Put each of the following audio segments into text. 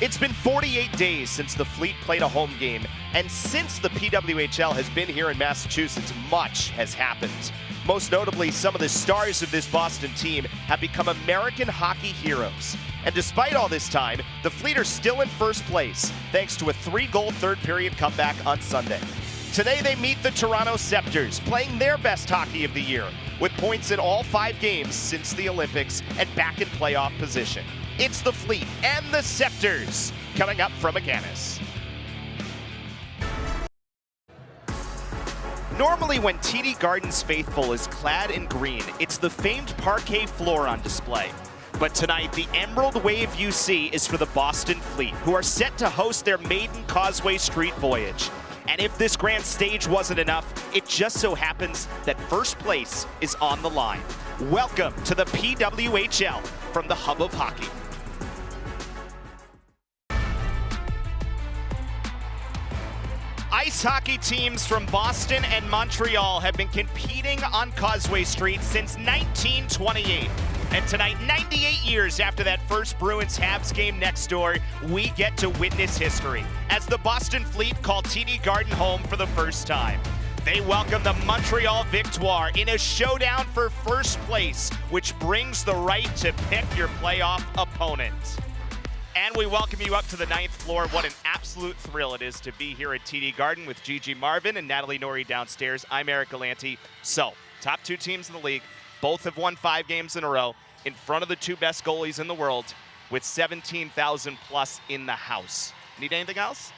It's been 48 days since the Fleet played a home game, and since the PWHL has been here in Massachusetts, much has happened. Most notably, some of the stars of this Boston team have become American hockey heroes. And despite all this time, the Fleet are still in first place, thanks to a 3-goal third-period comeback on Sunday. Today they meet the Toronto Scepters, playing their best hockey of the year, with points in all 5 games since the Olympics and back in playoff position. It's the Fleet and the Scepters coming up from McGuinness. Normally when TD Garden's faithful is clad in green, it's the famed parquet floor on display. But tonight, the Emerald Wave UC is for the Boston Fleet, who are set to host their maiden Causeway Street voyage. And if this grand stage wasn't enough, it just so happens that first place is on the line. Welcome to the PWHL from the hub of hockey. Ice hockey teams from Boston and Montreal have been competing on Causeway Street since 1928. And tonight, 98 years after that first Bruins-Habs game next door, we get to witness history as the Boston Fleet call TD Garden home for the first time. They welcome the Montreal Victoire in a showdown for first place, which brings the right to pick your playoff opponent. And we welcome you up to the 9th floor. What an absolute thrill it is to be here at TD Garden with Gigi Marvin and Natalie Norrie downstairs. I'm Eric Galanti. So, top 2 teams in the league. Both have won 5 games in a row in front of the 2 best goalies in the world with 17,000 plus in the house. Need anything else?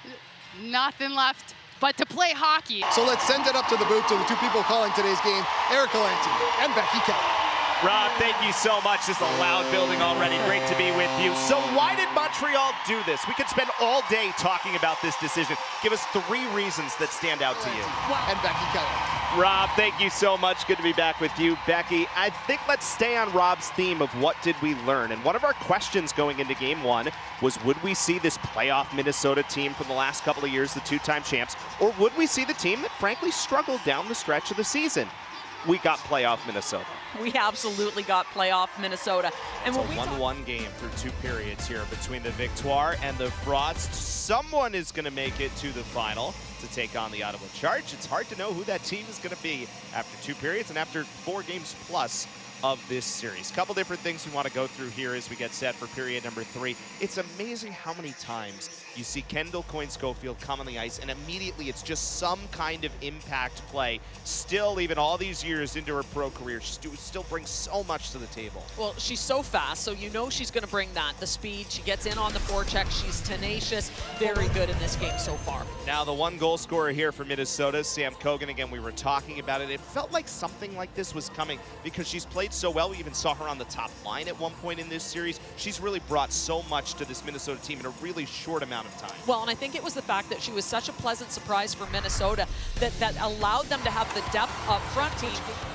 Nothing left but to play hockey. So let's send it up to the booth to the 2 people calling today's game, Eric Galanti and Becky Kelly. Rob, thank you so much. This is a loud building already. Great to be with you. So why did Montreal do this? We could spend all day talking about this decision. Give us 3 reasons that stand out to you. And Becky Kelly. Rob, thank you so much. Good to be back with you. Becky, I think let's stay on Rob's theme of what did we learn. And one of our questions going into game 1 was, would we see this playoff Minnesota team from the last couple of years, the 2-time champs, or would we see the team that frankly struggled down the stretch of the season? We got playoff Minnesota. We absolutely got playoff Minnesota. And it's a 1-1 game through 2 periods here between the Victoire and the Frost. Someone is going to make it to the final to take on the Ottawa Charge. It's hard to know who that team is going to be after 2 periods and after 4 games plus of this series. Couple different things we want to go through here as we get set for period number 3. It's amazing how many times you see Kendall Coyne-Schofield come on the ice and immediately it's just some kind of impact play. Still, even all these years into her pro career, she still brings so much to the table. Well, she's so fast, so you know she's going to bring that. The speed, she gets in on the forecheck, she's tenacious, very good in this game so far. Now the 1 goal scorer here for Minnesota, Sam Cogan. Again, we were talking about it. It felt like something like this was coming because she's played so well. We even saw her on the top line at one point in this series. She's really brought so much to this Minnesota team in a really short amount of time. Well, and I think it was the fact that she was such a pleasant surprise for Minnesota that allowed them to have the depth up front.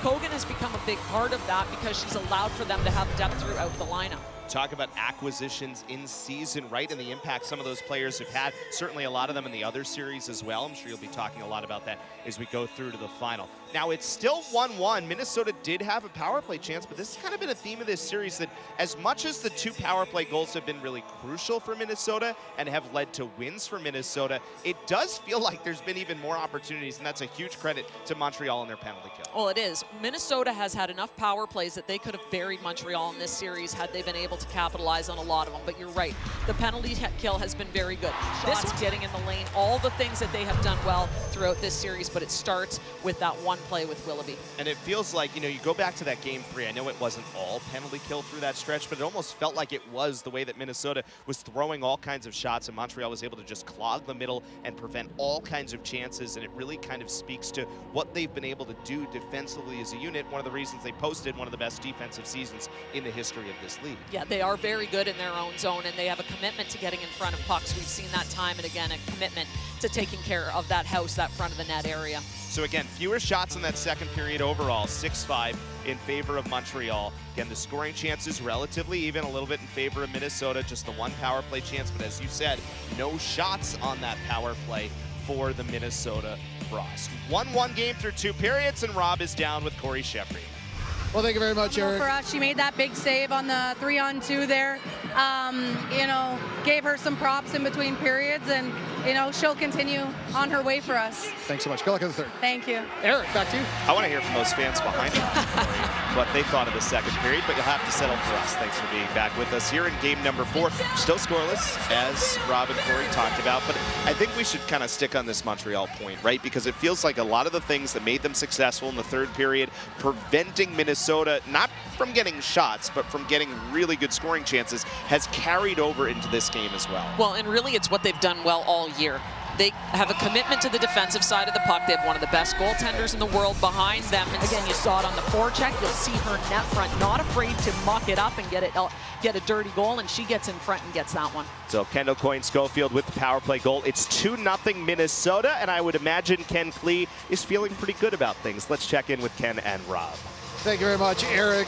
Cogan has become a big part of that because she's allowed for them to have depth throughout the lineup. Talk about acquisitions in season, right, and the impact some of those players have had. Certainly a lot of them in the other series as well. I'm sure you'll be talking a lot about that as we go through to the final. Now, it's still 1-1. Minnesota did have a power play chance, but this has kind of been a theme of this series that as much as the 2 power play goals have been really crucial for Minnesota and have led to wins for Minnesota, it does feel like there's been even more opportunities, and that's a huge credit to Montreal and their penalty kill. Well, it is. Minnesota has had enough power plays that they could have buried Montreal in this series had they been able to capitalize on a lot of them, but you're right. The penalty kill has been very good. This one's getting in the lane, all the things that they have done well throughout this series, but it starts with that 1 play with Willoughby. And it feels like, you know, you go back to that game 3. I know it wasn't all penalty kill through that stretch, but it almost felt like it was the way that Minnesota was throwing all kinds of shots and Montreal was able to just clog the middle and prevent all kinds of chances. And it really kind of speaks to what they've been able to do defensively as a unit. One of the reasons they posted one of the best defensive seasons in the history of this league. Yeah, they are very good in their own zone, and they have a commitment to getting in front of pucks. We've seen that time and again, a commitment to taking care of that house, that front of the net area. So again, fewer shots in that second period overall, 6-5 in favor of Montreal. Again, the scoring chances relatively even, a little bit in favor of Minnesota, just the 1 power play chance, but as you said, no shots on that power play for the Minnesota Frost. 1-1 game through 2 periods, and Rob is down with Corey Sheffrey. Well, thank you very much, Eric. For us, she made that big save on the 3-on-2 there. Gave her some props in between periods, and she'll continue on her way for us. Thanks so much. Good luck in the third. Thank you. Eric, back to you. I want to hear from those fans behind me what they thought of the second period, but you'll have to settle for us. Thanks for being back with us here in game number 4. Still scoreless, as Rob and Corey talked about, but I think we should kind of stick on this Montreal point, right? Because it feels like a lot of the things that made them successful in the third period, preventing Minnesota not from getting shots, but from getting really good scoring chances, has carried over into this game as well. Well, and really it's what they've done well all year. They have a commitment to the defensive side of the puck. They have one of the best goaltenders in the world behind them. And again, you saw it on the forecheck. You'll see her net front, not afraid to muck it up and get a dirty goal, and she gets in front and gets that one. So Kendall Coyne-Schofield with the power play goal. It's 2-0 Minnesota, and I would imagine Ken Klee is feeling pretty good about things. Let's check in with Ken and Rob. Thank you very much, Eric.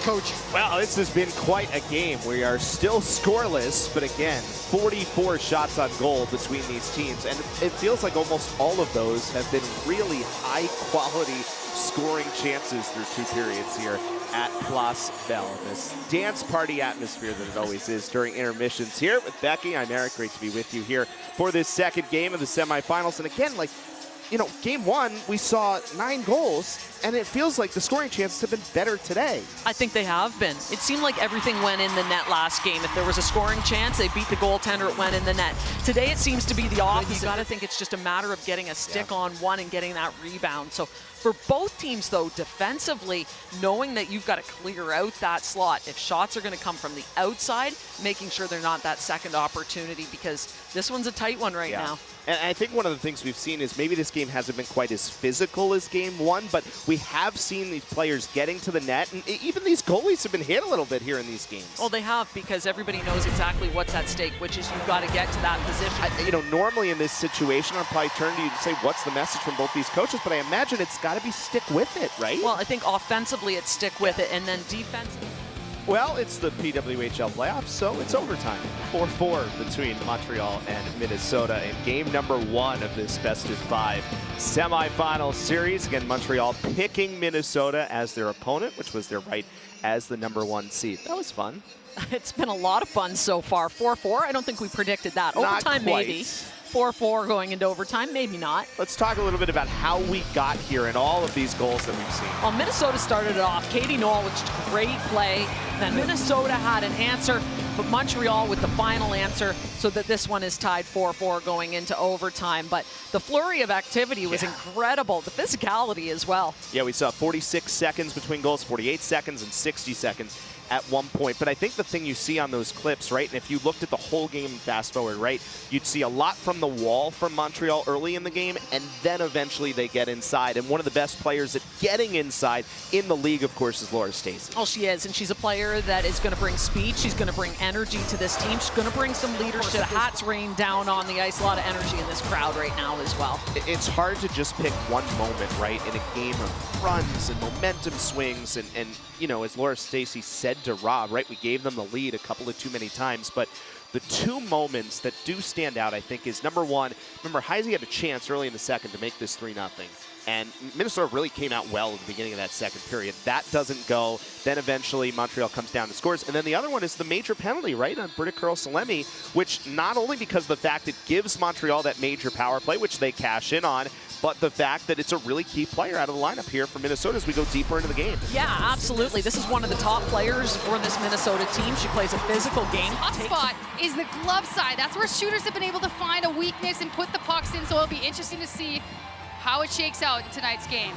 Coach. Well, this has been quite a game. We are still scoreless, but again, 44 shots on goal between these teams. And it feels like almost all of those have been really high-quality scoring chances through 2 periods here at Place Bell. This dance party atmosphere that it always is during intermissions here with Becky. I'm Eric. Great to be with you here for this second game of the semifinals. And again, game 1, we saw 9 goals, and it feels like the scoring chances have been better today. I think they have been. It seemed like everything went in the net last game. If there was a scoring chance, they beat the goaltender, it went in the net. Today it seems to be the opposite. You got to think it's just a matter of getting a stick on one and getting that rebound. So for both teams, though, defensively, knowing that you've got to clear out that slot. If shots are going to come from the outside, making sure they're not that second opportunity, because this one's a tight one right now. And I think one of the things we've seen is maybe this game hasn't been quite as physical as game 1, but we have seen these players getting to the net, and even these goalies have been hit a little bit here in these games. Well, they have, because everybody knows exactly what's at stake, which is you've got to get to that position. Normally in this situation, I'd probably turn to you and say, what's the message from both these coaches? But I imagine it's got to be stick with it, right? Well, I think offensively it's stick with it, and then defensively. Well, it's the PWHL playoffs, so it's overtime. 4-4 between Montreal and Minnesota in game number 1 of this best-of-5 semifinal series. Again, Montreal picking Minnesota as their opponent, which was their right as the number 1 seed. That was fun. It's been a lot of fun so far. 4-4, I don't think we predicted that. Overtime, maybe. 4-4 going into overtime, maybe not. Let's talk a little bit about how we got here and all of these goals that we've seen. Well, Minnesota started it off. Katie Noel with great play. Then Minnesota had an answer, but Montreal with the final answer, so that this one is tied 4-4 going into overtime. But the flurry of activity was incredible. The physicality as well. Yeah, we saw 46 seconds between goals, 48 seconds and 60 seconds at one point. But I think the thing you see on those clips, right, and if you looked at the whole game fast forward, right, you'd see a lot from the wall from Montreal early in the game, and then eventually they get inside. And one of the best players at getting inside in the league, of course, is Laura Stacey. Oh, she is, and she's a player that is going to bring speed. She's going to bring energy to this team. She's going to bring some leadership. The hats rain down on the ice. A lot of energy in this crowd right now as well. It's hard to just pick one moment, right, in a game of runs and momentum swings. And you know, as Laura Stacey said to Rob, right, we gave them the lead a couple of too many times. But the 2 moments that do stand out, I think, is number 1, remember, Heisey had a chance early in the second to make this 3-0. And Minnesota really came out well at the beginning of that second period. That doesn't go. Then eventually Montreal comes down and scores. And then the other one is the major penalty, right, on Britta Curl-Salemi, which not only because of the fact it gives Montreal that major power play, which they cash in on, but the fact that it's a really key player out of the lineup here for Minnesota as we go deeper into the game. Yeah, absolutely. This is one of the top players for this Minnesota team. She plays a physical game. Hot spot is the glove side. That's where shooters have been able to find a weakness and put the pucks in, so it'll be interesting to see how it shakes out in tonight's game.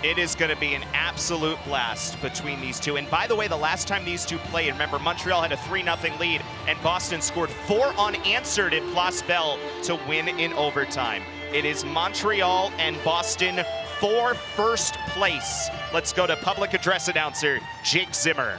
It is going to be an absolute blast between these two. And by the way, the last time these two played, remember, Montreal had a 3-0 lead, and Boston scored 4 unanswered at Place Bell to win in overtime. It is Montreal and Boston for first place. Let's go to public address announcer Jake Zimmer.